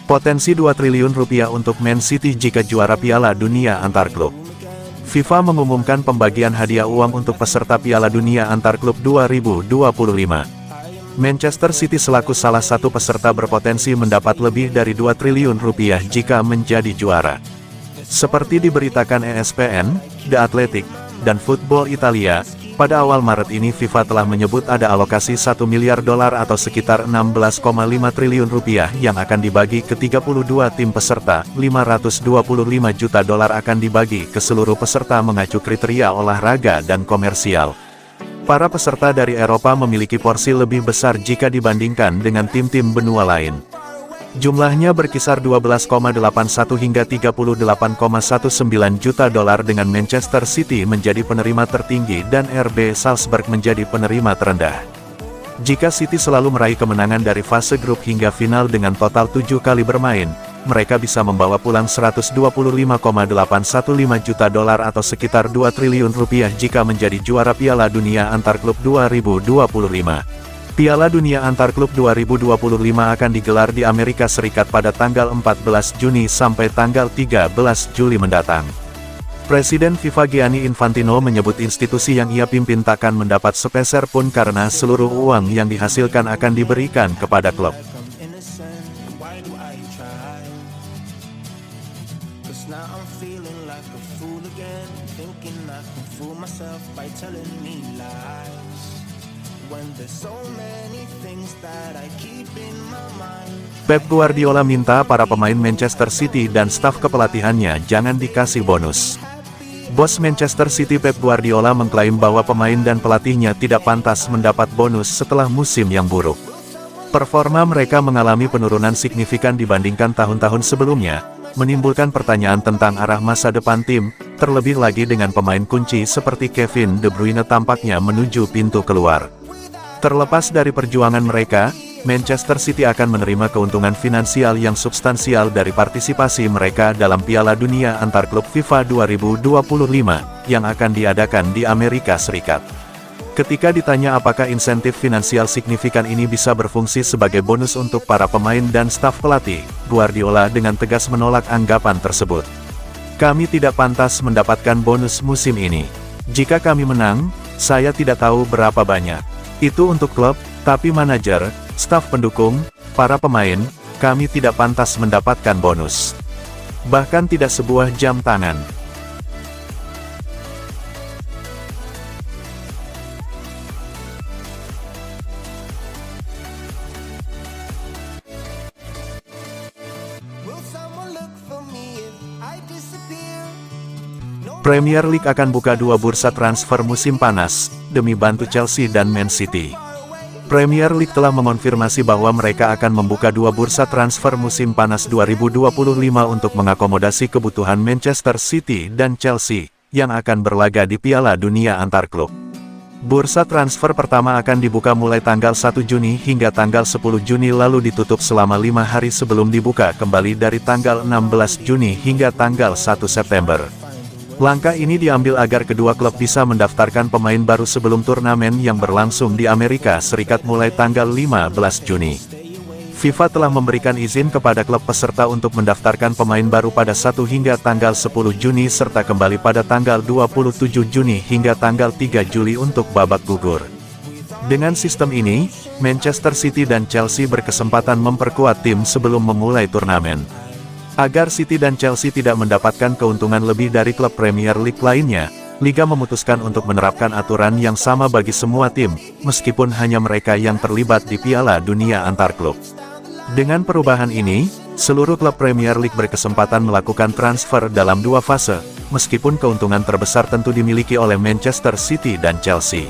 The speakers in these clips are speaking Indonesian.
Potensi 2 triliun rupiah untuk Man City jika juara Piala Dunia antar klub. FIFA mengumumkan pembagian hadiah uang untuk peserta Piala Dunia antar klub 2025. Manchester City selaku salah satu peserta berpotensi mendapat lebih dari 2 triliun rupiah jika menjadi juara. Seperti diberitakan ESPN, The Athletic, dan Football Italia, pada awal Maret ini FIFA telah menyebut ada alokasi $1 miliar atau sekitar 16,5 triliun rupiah yang akan dibagi ke 32 tim peserta. $525 juta akan dibagi ke seluruh peserta mengacu kriteria olahraga dan komersial. Para peserta dari Eropa memiliki porsi lebih besar jika dibandingkan dengan tim-tim benua lain. Jumlahnya berkisar 12,81 hingga 38,19 juta dolar dengan Manchester City menjadi penerima tertinggi dan RB Salzburg menjadi penerima terendah. Jika City selalu meraih kemenangan dari fase grup hingga final dengan total 7 kali bermain, mereka bisa membawa pulang 125,815 juta dolar atau sekitar 2 triliun rupiah jika menjadi juara Piala Dunia antar klub 2025. Piala Dunia antar klub 2025 akan digelar di Amerika Serikat pada tanggal 14 Juni sampai tanggal 13 Juli mendatang. Presiden FIFA Gianni Infantino menyebut institusi yang ia pimpin takkan mendapat sepeser pun karena seluruh uang yang dihasilkan akan diberikan kepada klub. Pep Guardiola minta para pemain Manchester City dan staf kepelatihannya jangan dikasih bonus. Bos Manchester City Pep Guardiola mengklaim bahwa pemain dan pelatihnya tidak pantas mendapat bonus setelah musim yang buruk. Performa mereka mengalami penurunan signifikan dibandingkan tahun-tahun sebelumnya, menimbulkan pertanyaan tentang arah masa depan tim, terlebih lagi dengan pemain kunci seperti Kevin De Bruyne tampaknya menuju pintu keluar. Terlepas dari perjuangan mereka, Manchester City akan menerima keuntungan finansial yang substansial dari partisipasi mereka dalam Piala Dunia antar klub FIFA 2025, yang akan diadakan di Amerika Serikat. Ketika ditanya apakah insentif finansial signifikan ini bisa berfungsi sebagai bonus untuk para pemain dan staf pelatih, Guardiola dengan tegas menolak anggapan tersebut. Kami tidak pantas mendapatkan bonus musim ini. Jika kami menang, saya tidak tahu berapa banyak. Itu untuk klub, tapi manajer, staf pendukung, para pemain, kami tidak pantas mendapatkan bonus. Bahkan tidak sebuah jam tangan. Premier League akan buka 2 bursa transfer musim panas, demi bantu Chelsea dan Man City. Premier League telah mengonfirmasi bahwa mereka akan membuka 2 bursa transfer musim panas 2025 untuk mengakomodasi kebutuhan Manchester City dan Chelsea, yang akan berlaga di Piala Dunia antar klub. Bursa transfer pertama akan dibuka mulai tanggal 1 Juni hingga tanggal 10 Juni lalu ditutup selama 5 hari sebelum dibuka kembali dari tanggal 16 Juni hingga tanggal 1 September. Langkah ini diambil agar kedua klub bisa mendaftarkan pemain baru sebelum turnamen yang berlangsung di Amerika Serikat mulai tanggal 15 Juni. FIFA telah memberikan izin kepada klub peserta untuk mendaftarkan pemain baru pada 1 hingga tanggal 10 Juni serta kembali pada tanggal 27 Juni hingga tanggal 3 Juli untuk babak gugur. Dengan sistem ini, Manchester City dan Chelsea berkesempatan memperkuat tim sebelum memulai turnamen. Agar City dan Chelsea tidak mendapatkan keuntungan lebih dari klub Premier League lainnya, Liga memutuskan untuk menerapkan aturan yang sama bagi semua tim, meskipun hanya mereka yang terlibat di Piala Dunia antar klub. Dengan perubahan ini, seluruh klub Premier League berkesempatan melakukan transfer dalam 2 fase, meskipun keuntungan terbesar tentu dimiliki oleh Manchester City dan Chelsea.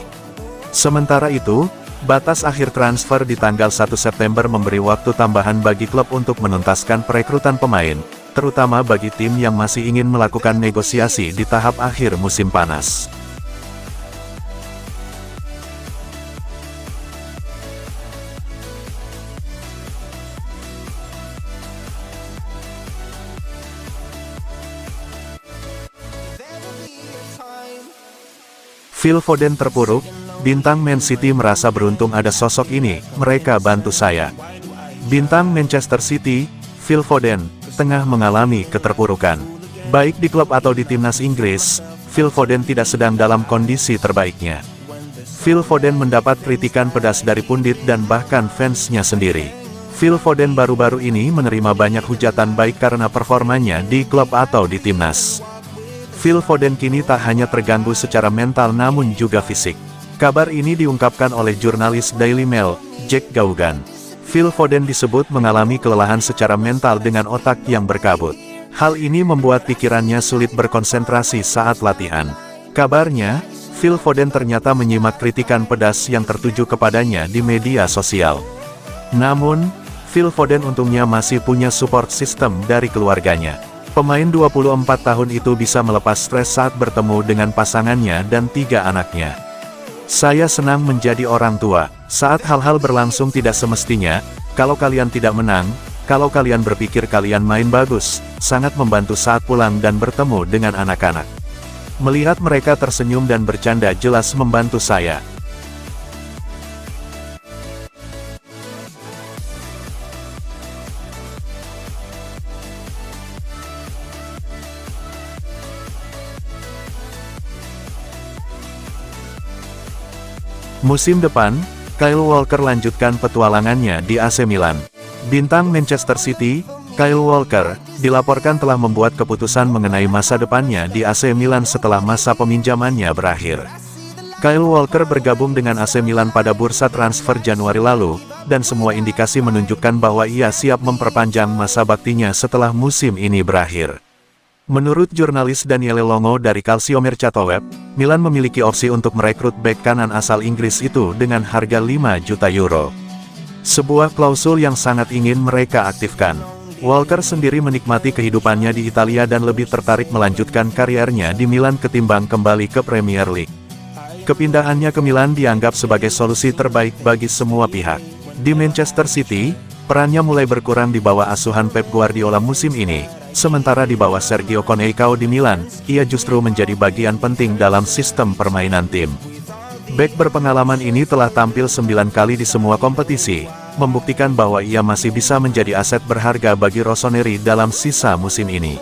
Sementara itu, batas akhir transfer di tanggal 1 September memberi waktu tambahan bagi klub untuk menuntaskan perekrutan pemain, terutama bagi tim yang masih ingin melakukan negosiasi di tahap akhir musim panas. Phil Foden terpuruk, bintang Man City merasa beruntung ada sosok ini, mereka bantu saya. Bintang Manchester City, Phil Foden, tengah mengalami keterpurukan. Baik di klub atau di timnas Inggris, Phil Foden tidak sedang dalam kondisi terbaiknya. Phil Foden mendapat kritikan pedas dari pundit dan bahkan fansnya sendiri. Phil Foden baru-baru ini menerima banyak hujatan baik karena performanya di klub atau di timnas. Phil Foden kini tak hanya terganggu secara mental namun juga fisik. Kabar ini diungkapkan oleh jurnalis Daily Mail, Jack Gaugan. Phil Foden disebut mengalami kelelahan secara mental dengan otak yang berkabut. Hal ini membuat pikirannya sulit berkonsentrasi saat latihan. Kabarnya, Phil Foden ternyata menyimak kritikan pedas yang tertuju kepadanya di media sosial. Namun, Phil Foden untungnya masih punya support system dari keluarganya. Pemain 24 tahun itu bisa melepas stres saat bertemu dengan pasangannya dan 3 anaknya. Saya senang menjadi orang tua, saat hal-hal berlangsung tidak semestinya, kalau kalian tidak menang, kalau kalian berpikir kalian main bagus, sangat membantu saat pulang dan bertemu dengan anak-anak. Melihat mereka tersenyum dan bercanda jelas membantu saya. Musim depan, Kyle Walker lanjutkan petualangannya di AC Milan. Bintang Manchester City, Kyle Walker, dilaporkan telah membuat keputusan mengenai masa depannya di AC Milan setelah masa peminjamannya berakhir. Kyle Walker bergabung dengan AC Milan pada bursa transfer Januari lalu, dan semua indikasi menunjukkan bahwa ia siap memperpanjang masa baktinya setelah musim ini berakhir. Menurut jurnalis Daniele Longo dari Calcio Mercato Web, Milan memiliki opsi untuk merekrut bek kanan asal Inggris itu dengan harga 5 juta euro. Sebuah klausul yang sangat ingin mereka aktifkan. Walker sendiri menikmati kehidupannya di Italia dan lebih tertarik melanjutkan kariernya di Milan ketimbang kembali ke Premier League. Kepindahannya ke Milan dianggap sebagai solusi terbaik bagi semua pihak. Di Manchester City, perannya mulai berkurang di bawah asuhan Pep Guardiola musim ini. Sementara di bawah Sergio Conceição di Milan, ia justru menjadi bagian penting dalam sistem permainan tim. Bek berpengalaman ini telah tampil 9 kali di semua kompetisi, membuktikan bahwa ia masih bisa menjadi aset berharga bagi Rossoneri dalam sisa musim ini.